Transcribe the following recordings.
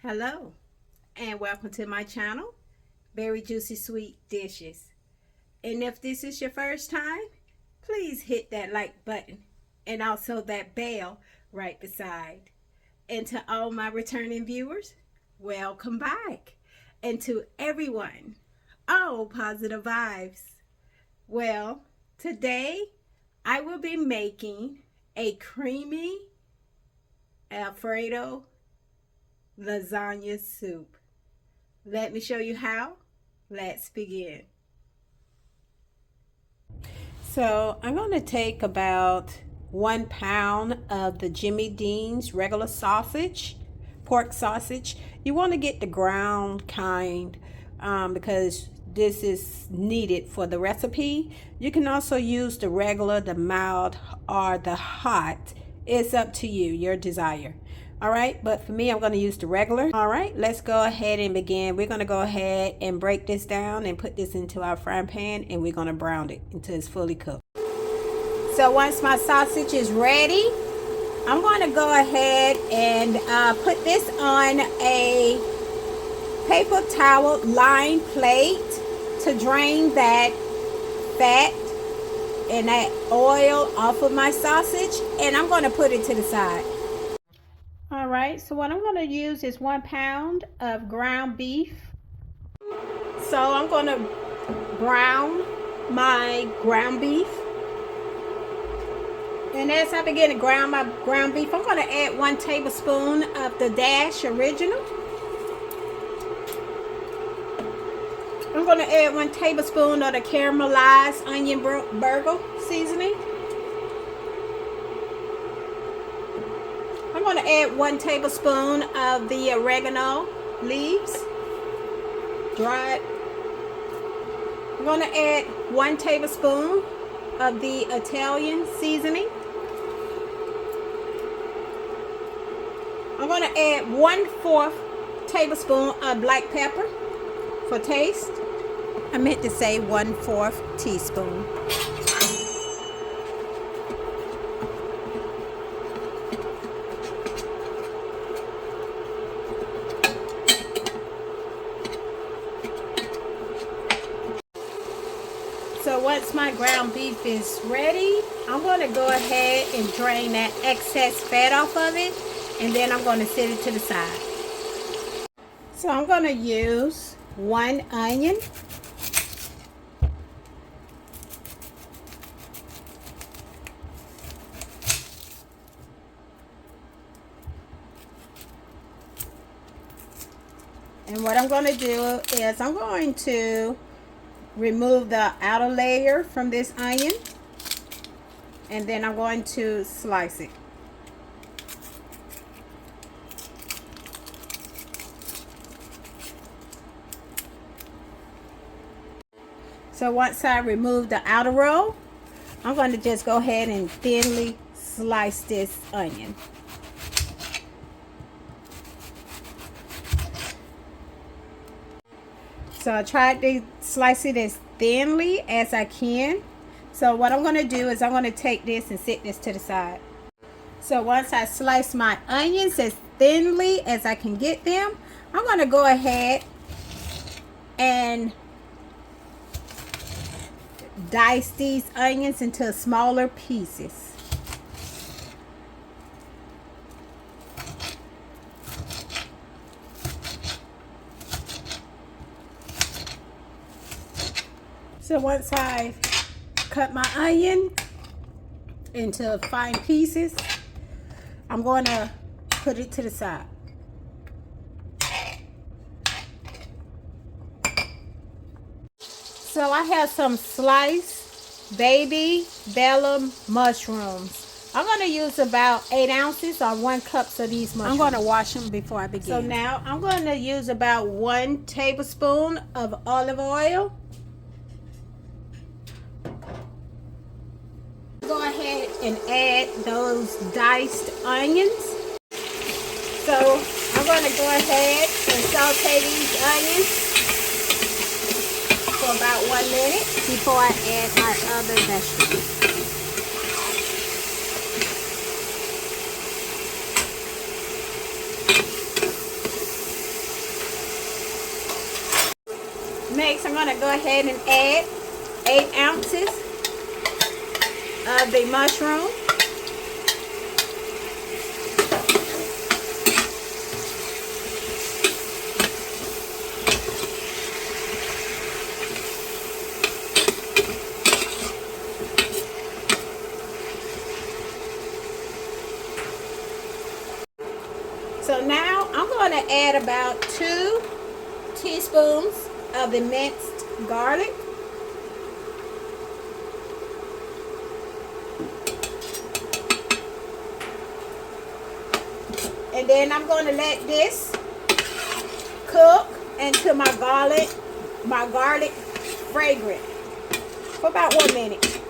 Hello and welcome to my channel, Very Juicy Sweet Dishes. And if this is your first time, please hit that like button and also that bell right beside. And to all my returning viewers, welcome back. And to everyone, all positive vibes. Well, today I will be making a creamy Alfredo lasagna soup. Let me show you how. Let's begin. So I'm going to take about 1 pound of the Jimmy Dean's regular sausage, pork sausage. You want to get the ground kind because this is needed for the recipe. You can also use the regular, the mild, or the hot. It's up to you, your desire. All right, but for me, I'm going to use the regular. All right, let's go ahead and begin. We're going to go ahead and break this down and put this into our frying pan, and we're going to brown it until it's fully cooked. So once my sausage is ready, I'm going to go ahead and put this on a paper towel lined plate to drain that fat and that oil off of my sausage, and I'm going to put it to the side. All right, so what I'm going to use is 1 pound of ground beef. So I'm going to brown my ground beef. And as I begin to brown my ground beef, I'm going to add 1 tablespoon of the Dash Original. I'm going to add 1 tablespoon of the caramelized onion burger seasoning. I'm going to add 1 tablespoon of the oregano leaves, dried. I'm going to add 1 tablespoon of the Italian seasoning. I'm going to add 1/4 tablespoon of black pepper for taste. I meant to say 1/4 teaspoon. So once my ground beef is ready, I'm going to go ahead and drain that excess fat off of it, and then I'm going to set it to the side. So I'm going to use 1 onion, and what I'm going to do is I'm going to remove the outer layer from this onion, and then I'm going to slice it. So once I remove the outer row, I'm going to just go ahead and thinly slice this onion. So I tried to slice it as thinly as I can. So what I'm going to do is I'm going to take this and set this to the side. So once I slice my onions as thinly as I can get them, I'm going to go ahead and dice these onions into smaller pieces. So once I've cut my onion into fine pieces, I'm going to put it to the side. So I have some sliced baby bella mushrooms. I'm going to use about 8 ounces or 1 cup of these mushrooms. I'm going to wash them before I begin. So now I'm going to use about 1 tablespoon of olive oil. Go ahead and add those diced onions. So I'm going to go ahead and saute these onions for about 1 minute before I add my other vegetables. Next, I'm going to go ahead and add 8 ounces of the mushroom. So now I'm going to add about 2 teaspoons of the minced garlic. And then I'm going to let this cook until my garlic fragrant for about 1 minute.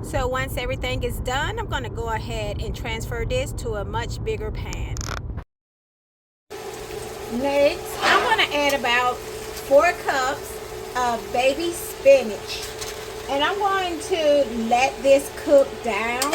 So once everything is done, I'm going to go ahead and transfer this to a much bigger pan. Next, I'm going to add about 4 cups of baby spinach. And I'm going to let this cook down.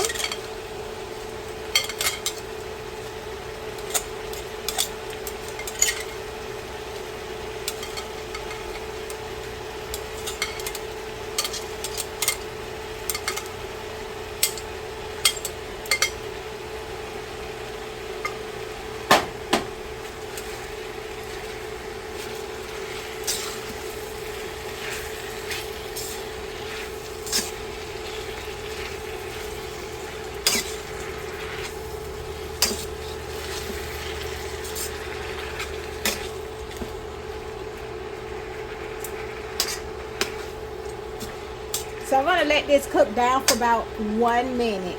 So I'm going to let this cook down for about 1 minute.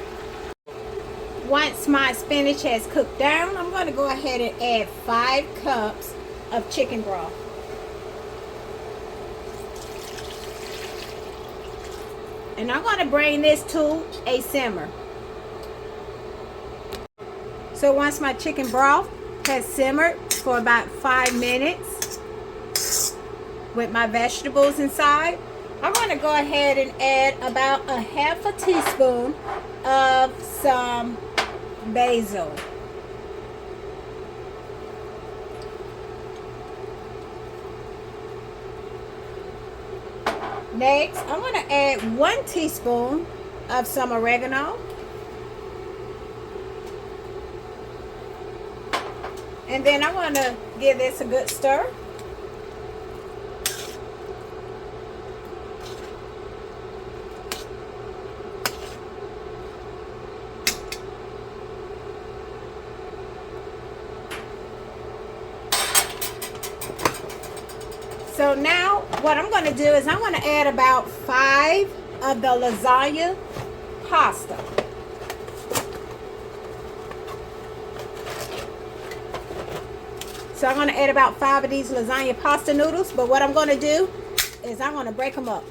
Once my spinach has cooked down, I'm going to go ahead and add 5 cups of chicken broth. And I'm going to bring this to a simmer. So once my chicken broth has simmered for about 5 minutes with my vegetables inside, I'm going to go ahead and add about a half a teaspoon of some basil. Next, I'm going to add 1 teaspoon of some oregano. And then I'm going to give this a good stir. So now what I'm going to do is I'm going to add about 5 of the lasagna pasta. So I'm going to add about 5 of these lasagna pasta noodles, but what I'm going to do is I'm going to break them up.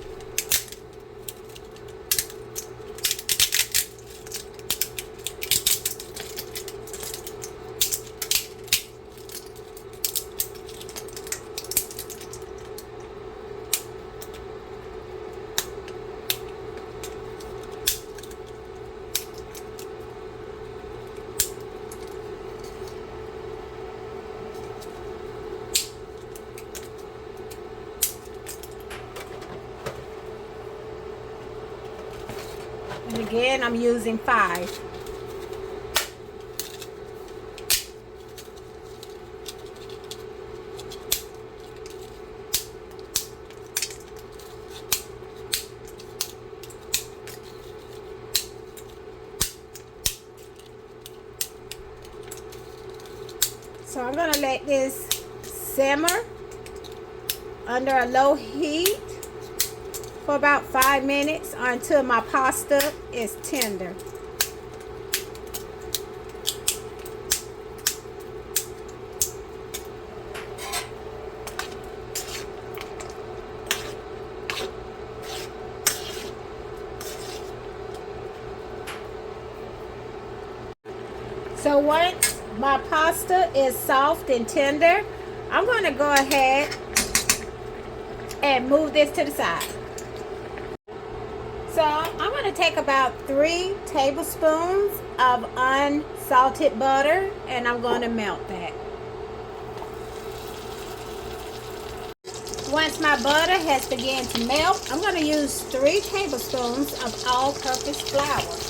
And again, I'm using 5. So I'm going to let this simmer under a low heat for about 5 minutes until my pasta is tender. So once my pasta is soft and tender, I'm going to go ahead and move this to the side. So I'm going to take about 3 tablespoons of unsalted butter, and I'm going to melt that. Once my butter has begun to melt, I'm going to use 3 tablespoons of all-purpose flour.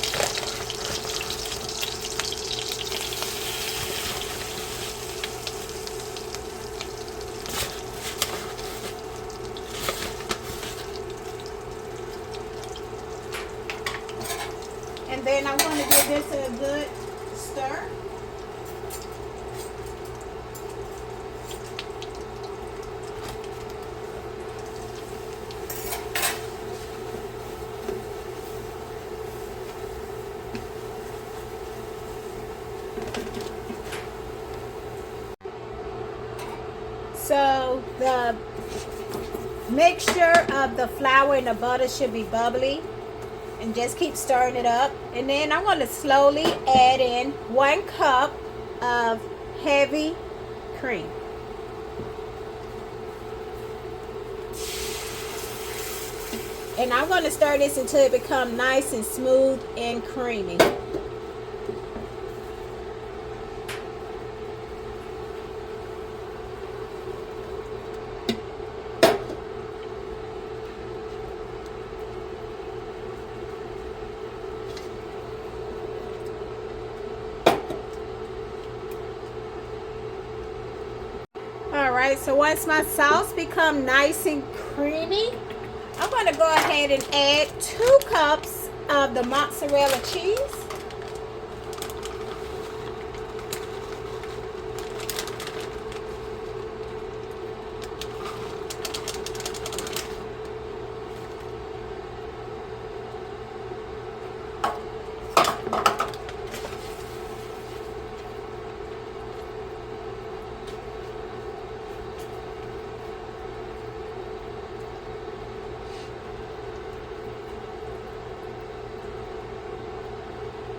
And then I'm going to give this a good stir. So the mixture of the flour and the butter should be bubbly. And just keep stirring it up. And then I'm going to slowly add in 1 cup of heavy cream. And I'm going to stir this until it becomes nice and smooth and creamy. Alright, so once my sauce becomes nice and creamy, I'm going to go ahead and add 2 cups of the mozzarella cheese.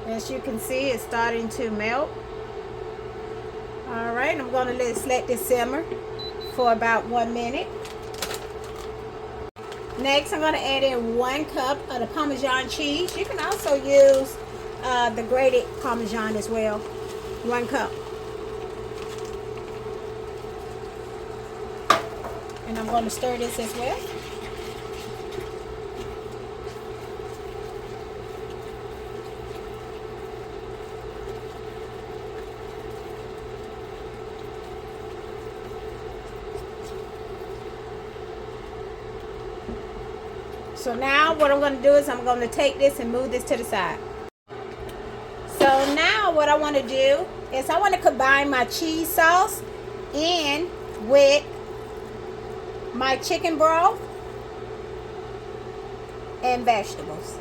As you can see, it's starting to melt. All right, I'm going to let this simmer for about 1 minute. Next, I'm going to add in 1 cup of the Parmesan cheese. You can also use the grated Parmesan as well. 1 cup. And I'm going to stir this as well. So now what I'm going to do is I'm going to take this and move this to the side. So now what I want to do is I want to combine my cheese sauce in with my chicken broth and vegetables.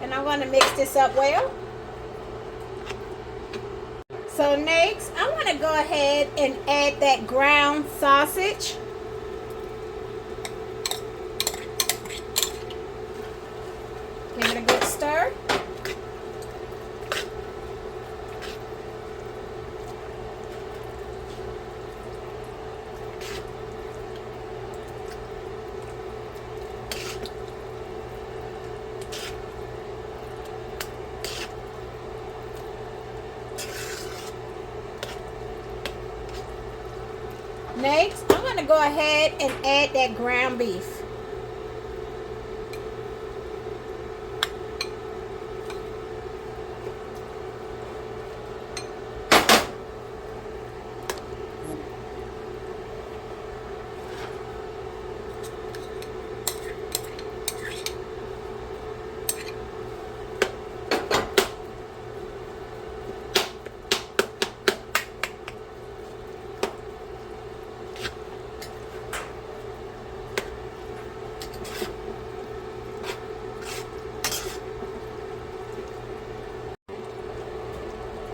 And I'm going to mix this up well. So next, I want to go ahead and add that ground sausage. Give it a good stir. Next, I'm going to go ahead and add that ground beef.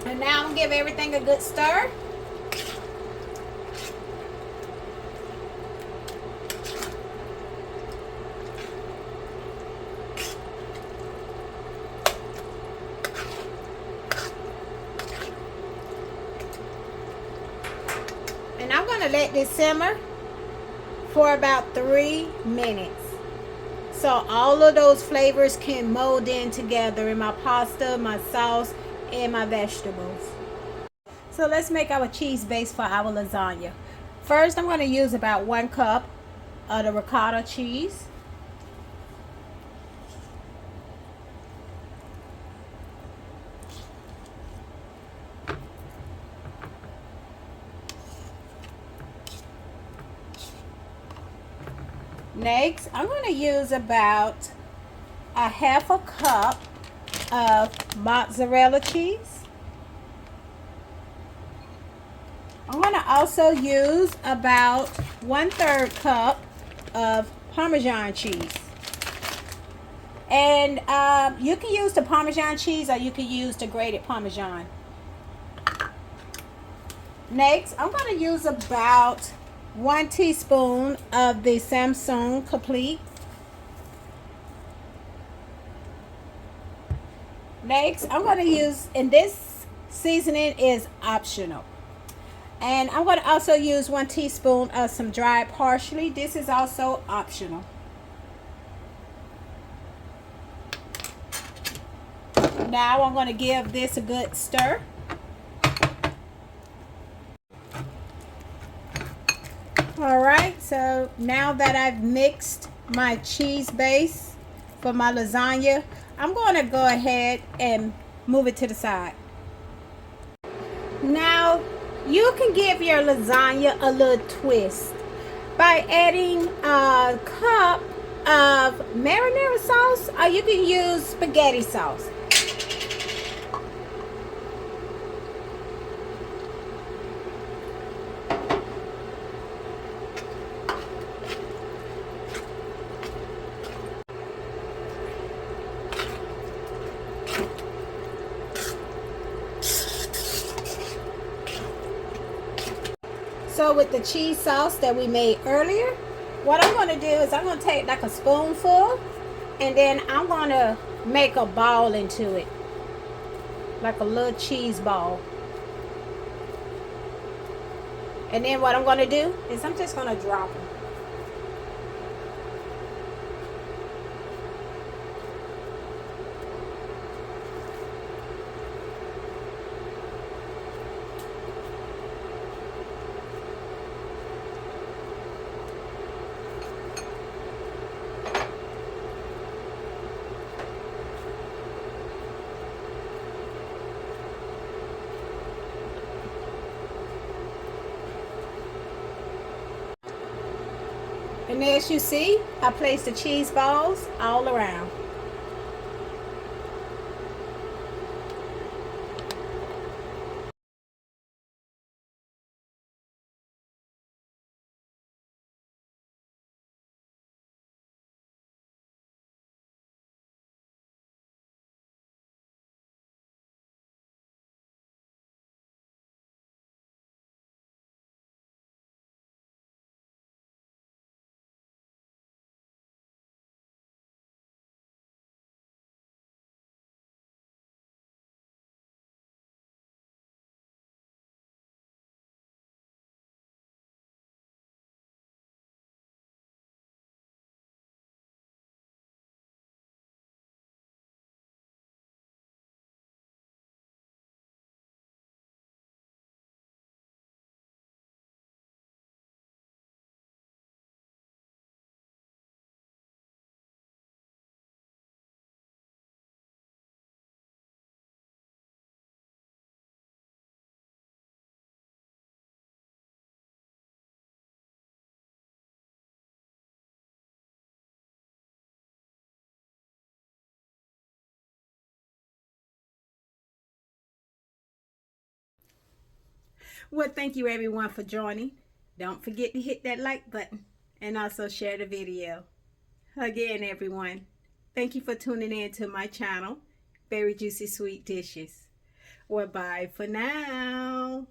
And now I'm going to give everything a good stir. And I'm going to let this simmer for about 3 minutes. So all of those flavors can mold in together in my pasta, my sauce, and my vegetables. So let's make our cheese base for our lasagna. First, I'm going to use about 1 cup of the ricotta cheese. Next, I'm going to use about a 1/2 cup of mozzarella cheese. I'm going to also use about 1/3 cup of Parmesan cheese. And you can use the Parmesan cheese or you can use the grated Parmesan. Next, I'm going to use about 1 teaspoon of the Samsung Complete. Next, I'm going to use, and this seasoning is optional. And I'm going to also use 1 teaspoon of some dried parsley. This is also optional. Now I'm going to give this a good stir. Alright, so now that I've mixed my cheese base for my lasagna, I'm going to go ahead and move it to the side. Now, you can give your lasagna a little twist by adding a cup of marinara sauce, or you can use spaghetti sauce. So with the cheese sauce that we made earlier, what I'm going to do is I'm going to take like a spoonful and then I'm going to make a ball into it. Like a little cheese ball. And then what I'm going to do is I'm just going to drop them. And as you see, I placed the cheese balls all around. Well, thank you everyone for joining. Don't forget to hit that like button and also share the video. Again, everyone, thank you for tuning in to my channel, Very Juicy Sweet Dishes. Well, bye for now.